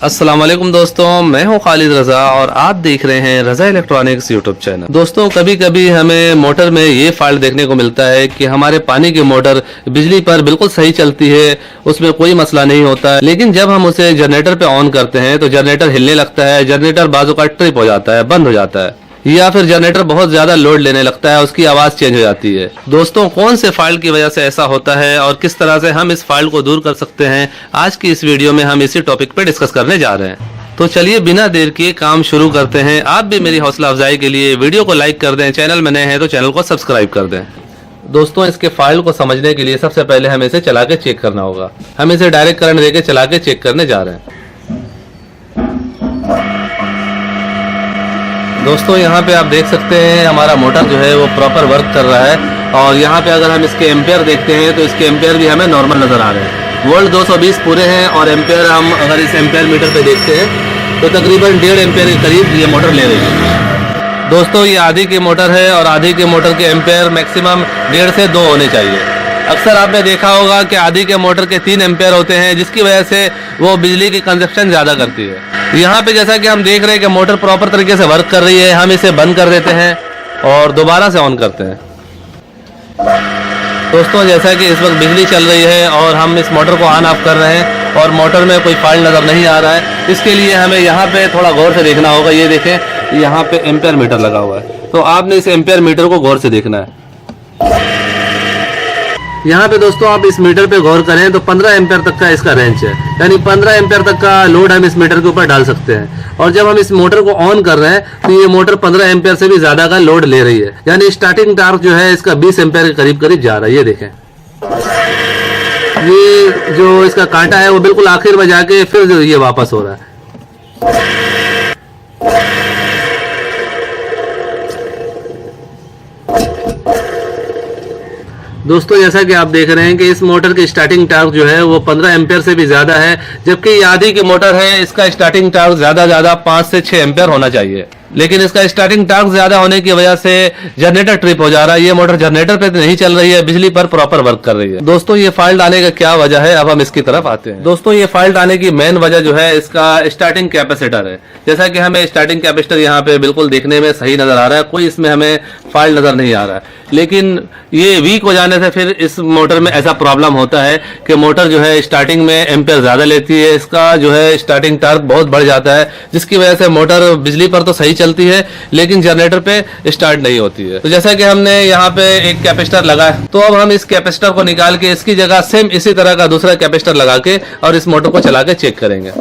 अस्सलाम वालेकुम दोस्तों, मैं हूं खालिद रज़ा और आप देख रहे हैं रज़ा इलेक्ट्रॉनिक्स यूट्यूब चैनल। दोस्तों, कभी कभी हमें मोटर में ये फॉल्ट देखने को मिलता है कि हमारे पानी की मोटर बिजली पर बिल्कुल सही चलती है, उसमें कोई मसला नहीं होता है, लेकिन जब हम उसे जनरेटर पे ऑन करते हैं तो जनरेटर हिलने लगता है, जनरेटर बाजू का ट्रिप हो जाता है, बंद हो जाता है, या फिर जनरेटर बहुत ज्यादा लोड लेने लगता है, उसकी आवाज चेंज हो जाती है। दोस्तों, कौन से फॉल्ट की वजह से ऐसा होता है और किस तरह से हम इस फॉल्ट को दूर कर सकते हैं, आज की इस वीडियो में हम इसी टॉपिक पे डिस्कस करने जा रहे हैं। तो चलिए बिना देर किए काम शुरू करते हैं। आप भी मेरी हौसला अफजाई के लिए वीडियो को लाइक कर दें, चैनल में नए हैं तो चैनल को सब्सक्राइब कर दें। दोस्तों, इसके फाइल को समझने के लिए सबसे पहले हमें इसे चला के चेक करना होगा। हम इसे डायरेक्ट करंट देके चला के चेक करने जा रहे हैं। दोस्तों, यहाँ पे आप देख सकते हैं हमारा मोटर जो है वो प्रॉपर वर्क कर रहा है, और यहाँ पे अगर हम इसके एम्पेयर देखते हैं तो इसके एम्पेयर भी हमें नॉर्मल नज़र आ रहे हैं। वोल्ट 220 पूरे हैं और एम्पेयर हम अगर इस एम्पेयर मीटर पे देखते हैं तो तकरीबन 1.5 एम्पेयर के करीब ये मोटर ले रही है। दोस्तों, ये आधी की मोटर है और आधी की मोटर के एम्पेयर मैक्सिमम 1.5 से 2 होने चाहिए। अक्सर आपने देखा होगा कि आधी के मोटर के 3 एम्पेयर होते हैं, जिसकी वजह से वो बिजली की कंजप्शन ज़्यादा करती है। यहाँ पे जैसा कि हम देख रहे हैं कि मोटर प्रॉपर तरीके से वर्क कर रही है, हम इसे बंद कर देते हैं और दोबारा से ऑन करते हैं। दोस्तों, जैसा कि इस वक्त बिजली चल रही है और हम इस मोटर को ऑन ऑफ कर रहे हैं और मोटर में कोई फॉल्ट नज़र नहीं आ रहा है, इसके लिए हमें यहाँ पे थोड़ा गौर से देखना होगा। ये देखें, यहाँ पे एम्पेयर मीटर लगा हुआ है, तो आपने इस एम्पेयर मीटर को गौर से देखना है। यहाँ पे दोस्तों आप इस मीटर पे गौर करें तो 15 एम्पेयर तक का इसका रेंज है, यानी 15 एम्पेयर तक का लोड हम इस मीटर के ऊपर डाल सकते हैं। और जब हम इस मोटर को ऑन कर रहे हैं तो ये मोटर 15 एम्पेयर से भी ज्यादा का लोड ले रही है, यानी स्टार्टिंग टार्क जो है इसका 20 एम्पेयर के करीब करीब जा रहा है। ये देखें, ये जो इसका कांटा है वो बिल्कुल आखिर में जाके फिर ये वापस हो रहा है। दोस्तों, जैसा कि आप देख रहे हैं कि इस मोटर की स्टार्टिंग टार्क जो है वो 15 एम्पेयर से भी ज्यादा है, जबकि ये आधी की मोटर है, इसका स्टार्टिंग टार्क ज्यादा 5 से 6 एम्पेयर होना चाहिए, लेकिन इसका स्टार्टिंग टार्क ज्यादा होने की वजह से जनरेटर ट्रिप हो जा रहा है। ये मोटर जनरेटर पे नहीं चल रही है, बिजली पर प्रॉपर वर्क कर रही है। दोस्तों, ये फॉल्ट आने का क्या वजह है, अब हम इसकी तरफ आते हैं। दोस्तों, ये फॉल्ट आने की मेन वजह जो है इसका स्टार्टिंग कैपेसिटर है। जैसा कि हमें स्टार्टिंग कैपेसिटर यहाँ पे बिल्कुल देखने में सही नजर आ रहा है, कोई इसमें हमें फॉल्ट नजर नहीं आ रहा है, लेकिन ये वीक हो जाने से फिर इस मोटर में ऐसा प्रॉब्लम होता है कि मोटर जो है स्टार्टिंग में एम्पेयर ज्यादा लेती है, इसका जो है स्टार्टिंग टार्क बहुत बढ़ जाता है, जिसकी वजह से मोटर बिजली पर तो सही चलती है लेकिन जनरेटर पे स्टार्ट नहीं होती है। तो जैसा कि हमने यहाँ पे एक कैपेसिटर लगा है, तो अब हम इस कैपेसिटर को निकाल के इसकी जगह सेम इसी तरह का दूसरा कैपेसिटर लगा के और इस मोटर को चला के चेक करेंगे।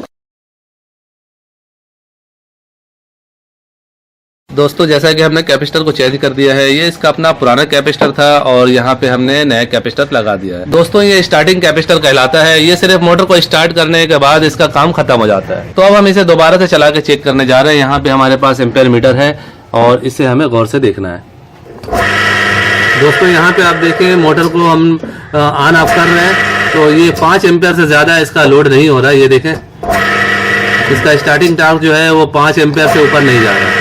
दोस्तों, जैसा कि हमने कैपेसिटर को चेंज कर दिया है, ये इसका अपना पुराना कैपेसिटर था और यहाँ पे हमने नया कैपेसिटर लगा दिया है। दोस्तों, ये स्टार्टिंग कैपेसिटर कहलाता है, ये सिर्फ मोटर को स्टार्ट करने के बाद इसका काम खत्म हो जाता है। तो अब हम इसे दोबारा से चला के चेक करने जा रहे हैं। यहाँ पे हमारे पास एम्पेयर मीटर है और इसे हमें गौर से देखना है। दोस्तों, यहाँ पे आप देखें मोटर को हम ऑन ऑफ कर रहे हैं तो ये 5 एम्पेयर से ज्यादा इसका लोड नहीं हो रहा है। ये देखें, इसका स्टार्टिंग टार्क जो है वो 5 एम्पेयर से ऊपर नहीं जा रहा है।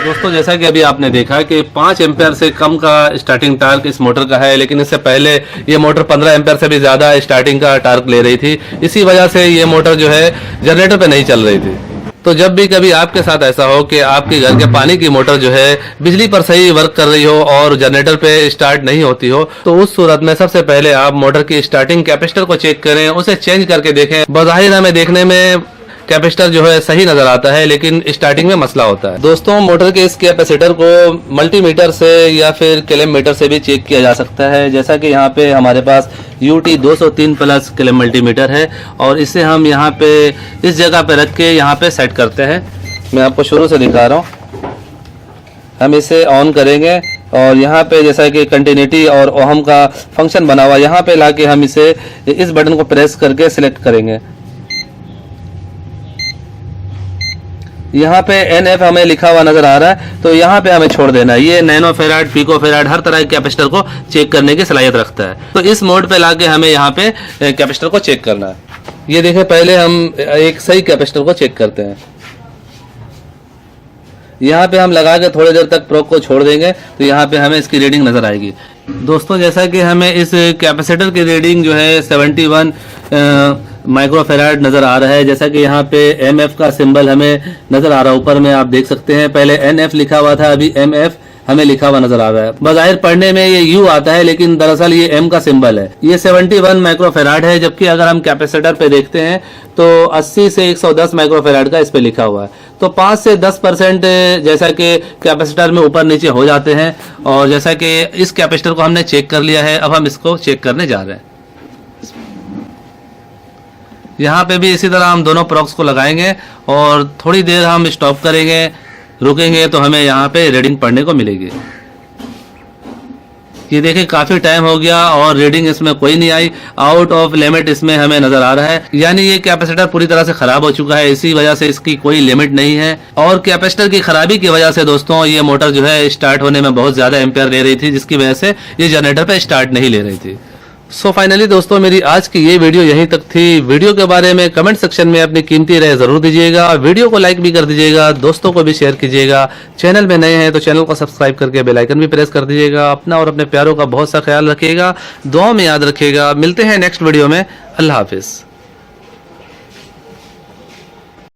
दोस्तों, जैसा कि अभी आपने देखा कि 5 एम्पेयर से कम का स्टार्टिंग टार्क इस मोटर का है, लेकिन इससे पहले ये मोटर 15 एम्पेयर से भी ज्यादा स्टार्टिंग का टार्क ले रही थी। इसी वजह से ये मोटर जो है जनरेटर पे नहीं चल रही थी। तो जब भी कभी आपके साथ ऐसा हो कि आपके घर के पानी की मोटर जो है बिजली पर सही वर्क कर रही हो और जनरेटर पे स्टार्ट नहीं होती हो, तो उस सूरत में सबसे पहले आप मोटर की स्टार्टिंग कैपेसिटर को चेक करें, उसे चेंज करके देखें। बज़ाहिर हमें देखने में कैपेसिटर जो है सही नजर आता है, लेकिन स्टार्टिंग में मसला होता है। दोस्तों, मोटर के इस कैपेसिटर को मल्टीमीटर से या फिर किलोम मीटर से भी चेक किया जा सकता है। जैसा कि यहाँ पे हमारे पास UT 203 प्लस किलोम मल्टीमीटर है और इसे हम यहाँ पे इस जगह पे रख के यहाँ पे सेट करते हैं। मैं आपको शुरू से दिखा रहा हूँ। हम इसे ऑन करेंगे और यहाँ पे जैसा कि कंटिन्यूटी और ओहम का फंक्शन बना हुआ, यहाँ पे लाके हम इसे इस बटन को प्रेस करके सिलेक्ट करेंगे। यहाँ पे NF हमें लिखा हुआ नजर आ रहा है, तो यहाँ पे हमें छोड़ देना है। ये नैनो फेराड, पिको फेराड हर तरह के कैपेसिटर को चेक करने की सलाहियत रखता है। तो इस मोड पे लाके हमें यहाँ पे कैपेसिटर को चेक करना है। ये देखें, पहले हम एक सही कैपेसिटर को चेक करते हैं। यहाँ पे हम लगा के थोड़ी देर तक प्रोब को छोड़ देंगे तो यहाँ पे हमें इसकी रीडिंग नजर आएगी। दोस्तों जैसा कि हमें इस कैपेसिटर की रीडिंग जो है 71 माइक्रोफेराड नज़र आ रहा है। जैसा कि यहाँ पे MF का सिंबल हमें नज़र आ रहा है, ऊपर में आप देख सकते हैं। पहले NF लिखा हुआ था, अभी MF हमें लिखा हुआ नजर आ रहा है। बज़ाहिर पढ़ने में ये U आता है, लेकिन दरअसल ये M का सिंबल है। ये 71 माइक्रोफेराड है, जबकि अगर हम कैपेसिटर पे देखते हैं तो 80 से 110 माइक्रोफेराड का इस पे लिखा हुआ है। तो 5 से 10% जैसा कि कैपेसिटर में ऊपर नीचे हो जाते हैं। और जैसा कि इस कैपेसिटर को हमने चेक कर लिया है, अब हम इसको चेक करने जा रहे हैं। यहाँ पे भी इसी तरह हम दोनों प्रॉक्स को लगाएंगे और थोड़ी देर हम स्टॉप करेंगे, रुकेंगे, तो हमें यहाँ पे रीडिंग पढ़ने को मिलेगी। ये देखिए काफी टाइम हो गया और रीडिंग इसमें कोई नहीं आई। आउट ऑफ लिमिट इसमें हमें नजर आ रहा है, यानी ये कैपेसिटर पूरी तरह से खराब हो चुका है। इसी वजह से इसकी कोई लिमिट नहीं है। और कैपेसिटर की खराबी की वजह से दोस्तों ये मोटर जो है स्टार्ट होने में बहुत ज्यादा एम्पेयर ले रही थी, जिसकी वजह से ये जनरेटर पे स्टार्ट नहीं ले रही थी। सो फाइनली दोस्तों मेरी आज की ये वीडियो यहीं तक थी। वीडियो के बारे में कमेंट सेक्शन में अपनी कीमती राय जरूर दीजिएगा। वीडियो को लाइक भी कर दीजिएगा, दोस्तों को भी शेयर कीजिएगा। चैनल में नए हैं तो चैनल को सब्सक्राइब करके बेल आइकन भी प्रेस कर दीजिएगा। अपना और अपने प्यारों का बहुत सा ख्याल रखिएगा, दुआ में याद रखिएगा। मिलते हैं नेक्स्ट वीडियो में। अल्लाह हाफिज।